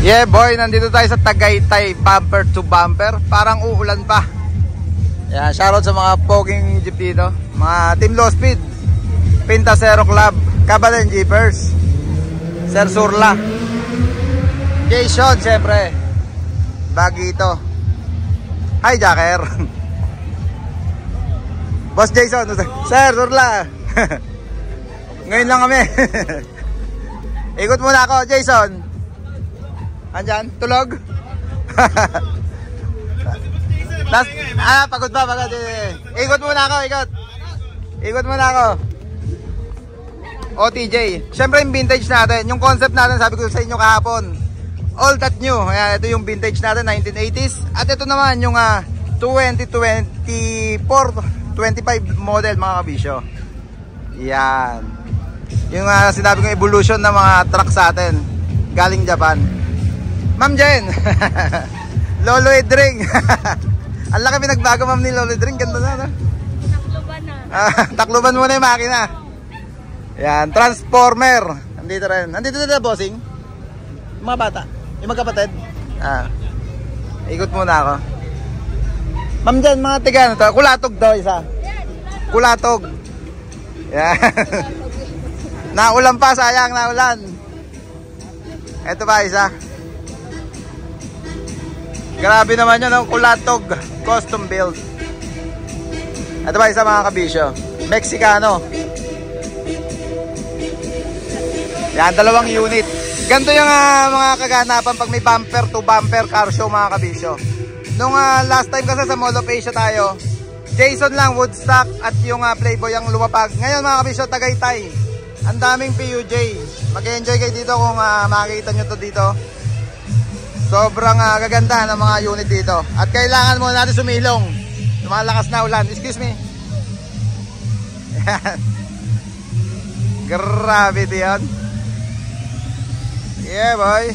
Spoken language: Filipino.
Yeah boy, nandito tayo sa Tagaytay, bumper to bumper. Parang uulan pa. Yan, shoutout sa mga poging jeep dito. Mga Team Low Speed, Pintasero Club, Kabalen Jeepers, Sir Surla, Jason, syempre Bagito. Hi Jacker. Boss Jason, Sir Surla. Ngayon lang kami. Ikot muna ako, Jason. Andyan, tulog. Pagod pa, pagod. Ikot muna ako, ikot. Ikot muna ako. OTJ. Siyempre yung vintage natin, yung concept natin, sabi ko sa inyo kahapon, all that new. Ayan, ito yung vintage natin, 1980s. At ito naman yung 2024, 25 model mga kabisyo. Yan. Yung sinabi kong evolution ng mga truck sa atin, galing Japan. Ma'am Jen. Lolo Edring. Ang laki pinagbago ma'am ni Lolo Edring. Ganda na, no? Takluban na. Takluban muna yung makina. Yan, transformer. Nandito rin. Nandito na bossing. Yung mga bata. Yung magkapatid. Ikot muna ako. Ma'am Jen, mga tiga na to. Kulatog daw isa. Kulatog. Yan. Naulan pa, sayang, naulan. Ito pa isa. Grabe naman yun, Kulatog custom build. Ito pa isa mga kabisyo, Mexicano. Yan, dalawang unit. Ganito yung mga kaganapan pag may bumper to bumper car show mga kabisyo. Nung last time kasi sa Mall of Asia tayo, Jason lang, Woodstock at yung Playboy ang lumapag. Ngayon mga kabisyo, Tagaytay. Ang daming PUJ. Mag-enjoy kayo dito kung makikita nyo to dito. Sobrang gaganda ng mga unit dito. At kailangan mo natin sumilong. Lumalakas na ulan. Excuse me. Grabe yun. Yeah boy.